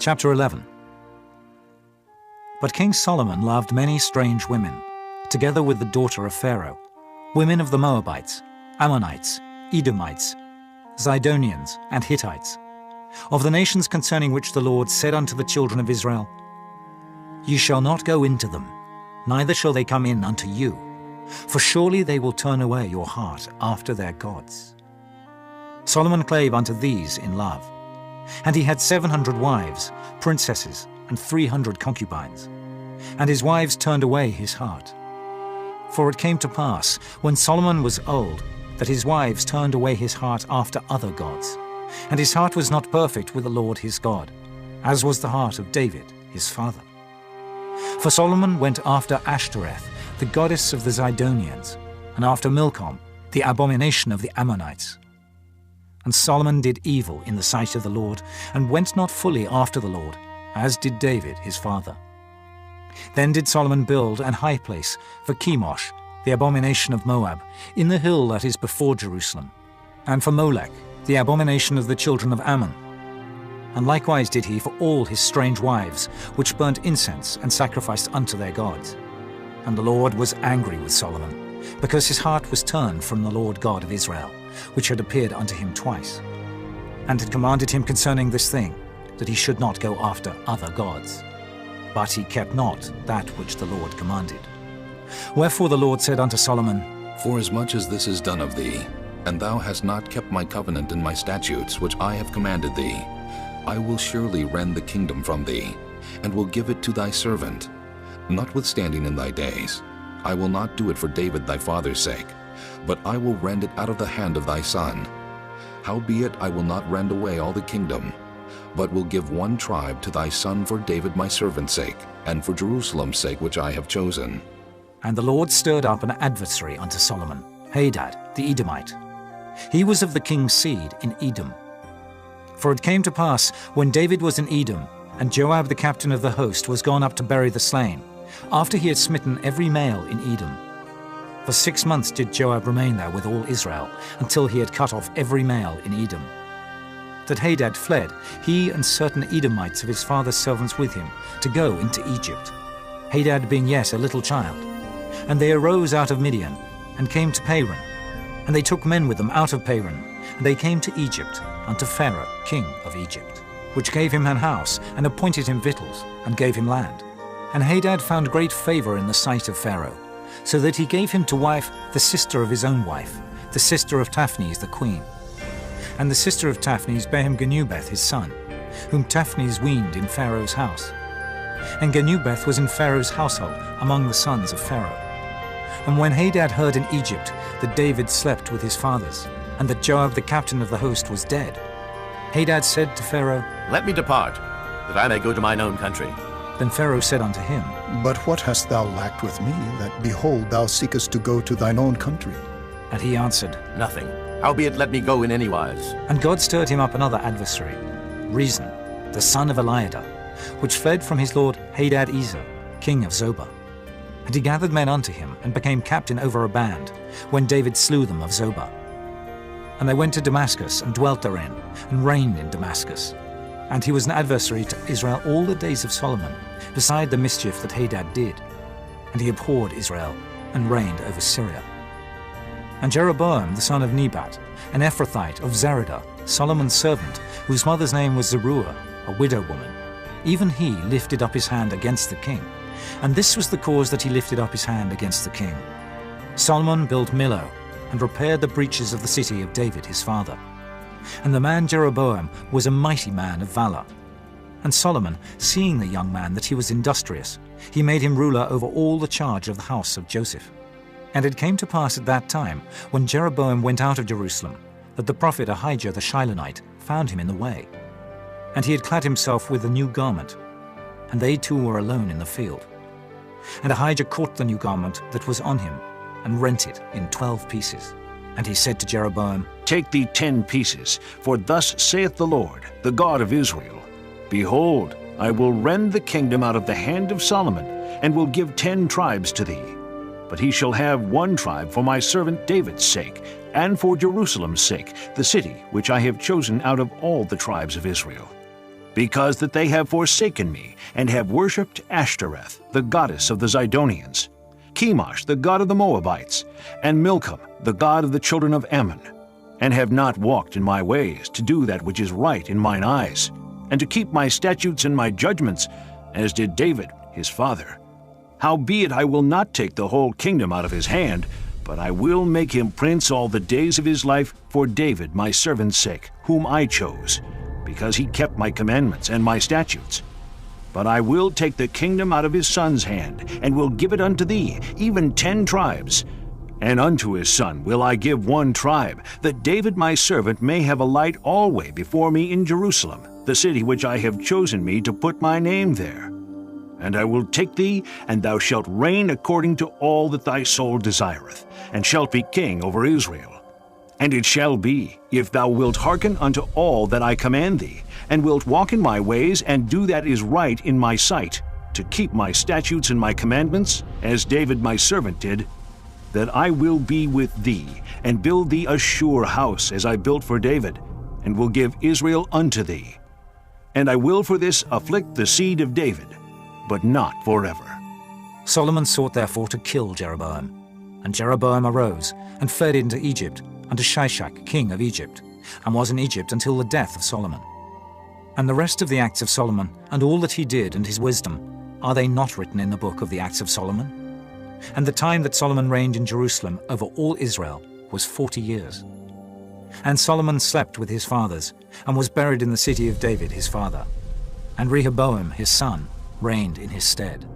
Chapter 11. But King Solomon loved many strange women, together with the daughter of Pharaoh, women of the Moabites, Ammonites, Edomites, Zidonians, and Hittites, of the nations concerning which the Lord said unto the children of Israel, Ye shall not go into them, neither shall they come in unto you, for surely they will turn away your heart after their gods. Solomon clave unto these in love, and he had 700 wives, princesses, and 300 concubines, and his wives turned away his heart. For it came to pass, when Solomon was old, that his wives turned away his heart after other gods, and his heart was not perfect with the Lord his God, as was the heart of David his father. For Solomon went after Ashtoreth, the goddess of the Zidonians, and after Milcom, the abomination of the Ammonites. And Solomon did evil in the sight of the Lord, and went not fully after the Lord, as did David his father. Then did Solomon build an high place for Chemosh, the abomination of Moab, in the hill that is before Jerusalem, and for Molech, the abomination of the children of Ammon. And likewise did he for all his strange wives, which burnt incense and sacrificed unto their gods. And the Lord was angry with Solomon, because his heart was turned from the Lord God of Israel, which had appeared unto him twice, and had commanded him concerning this thing, that he should not go after other gods. But he kept not that which the Lord commanded. Wherefore the Lord said unto Solomon, Forasmuch as this is done of thee, and thou hast not kept my covenant and my statutes which I have commanded thee, I will surely rend the kingdom from thee, and will give it to thy servant. Notwithstanding in thy days, I will not do it for David thy father's sake, but I will rend it out of the hand of thy son. Howbeit I will not rend away all the kingdom, but will give one tribe to thy son for David my servant's sake, and for Jerusalem's sake which I have chosen. And the Lord stirred up an adversary unto Solomon, Hadad the Edomite. He was of the king's seed in Edom. For it came to pass, when David was in Edom, and Joab the captain of the host was gone up to bury the slain, after he had smitten every male in Edom. For 6 months did Joab remain there with all Israel, until he had cut off every male in Edom. That Hadad fled, he and certain Edomites of his father's servants with him, to go into Egypt, Hadad being yet a little child. And they arose out of Midian, and came to Paran. And they took men with them out of Paran, and they came to Egypt, unto Pharaoh king of Egypt, which gave him an house, and appointed him victuals, and gave him land. And Hadad found great favor in the sight of Pharaoh, so that he gave him to wife the sister of his own wife, the sister of Taphnes the queen. And the sister of Taphnes bare him Genubeth his son, whom Taphnes weaned in Pharaoh's house. And Genubeth was in Pharaoh's household among the sons of Pharaoh. And when Hadad heard in Egypt that David slept with his fathers, and that Joab the captain of the host was dead, Hadad said to Pharaoh, Let me depart, that I may go to mine own country. Then Pharaoh said unto him, But what hast thou lacked with me, that, behold, thou seekest to go to thine own country? And he answered, Nothing. Howbeit let me go in any wise. And God stirred him up another adversary, Rezon, the son of Eliada, which fled from his lord Hadad-ezer, king of Zobah. And he gathered men unto him, and became captain over a band, when David slew them of Zobah. And they went to Damascus, and dwelt therein, and reigned in Damascus. And he was an adversary to Israel all the days of Solomon, beside the mischief that Hadad did. And he abhorred Israel, and reigned over Syria. And Jeroboam the son of Nebat, an Ephrathite of Zeradah, Solomon's servant, whose mother's name was Zeruiah, a widow woman, even he lifted up his hand against the king. And this was the cause that he lifted up his hand against the king. Solomon built Millo, and repaired the breaches of the city of David his father. And the man Jeroboam was a mighty man of valor. And Solomon, seeing the young man that he was industrious, he made him ruler over all the charge of the house of Joseph. And it came to pass at that time, when Jeroboam went out of Jerusalem, that the prophet Ahijah the Shilonite found him in the way. And he had clad himself with a new garment, and they two were alone in the field. And Ahijah caught the new garment that was on him, and rent it in 12 pieces. And he said to Jeroboam, Take thee 10 pieces, for thus saith the Lord, the God of Israel, Behold, I will rend the kingdom out of the hand of Solomon, and will give 10 tribes to thee. But he shall have 1 tribe for my servant David's sake, and for Jerusalem's sake, the city which I have chosen out of all the tribes of Israel. because that they have forsaken me, and have worshipped Ashtoreth, the goddess of the Zidonians, Chemosh, the god of the Moabites, and Milcom, the god of the children of Ammon, and have not walked in my ways, to do that which is right in mine eyes, and to keep my statutes and my judgments, as did David his father. Howbeit I will not take the whole kingdom out of his hand, but I will make him prince all the days of his life for David my servant's sake, whom I chose, because he kept my commandments and my statutes. But I will take the kingdom out of his son's hand, and will give it unto thee, even 10 tribes. And unto his son will I give 1 tribe, that David my servant may have a light alway before me in Jerusalem, the city which I have chosen me to put my name there. And I will take thee, and thou shalt reign according to all that thy soul desireth, and shalt be king over Israel. And it shall be, if thou wilt hearken unto all that I command thee, and wilt walk in my ways, and do that is right in my sight, to keep my statutes and my commandments, as David my servant did, that I will be with thee, and build thee a sure house, as I built for David, and will give Israel unto thee. And I will for this afflict the seed of David, but not forever. Solomon sought therefore to kill Jeroboam. And Jeroboam arose, and fled into Egypt, unto Shishak king of Egypt, and was in Egypt until the death of Solomon. And the rest of the acts of Solomon, and all that he did, and his wisdom, are they not written in the book of the acts of Solomon? And the time that Solomon reigned in Jerusalem over all Israel was 40 years. And Solomon slept with his fathers, and was buried in the city of David his father. And Rehoboam his son reigned in his stead.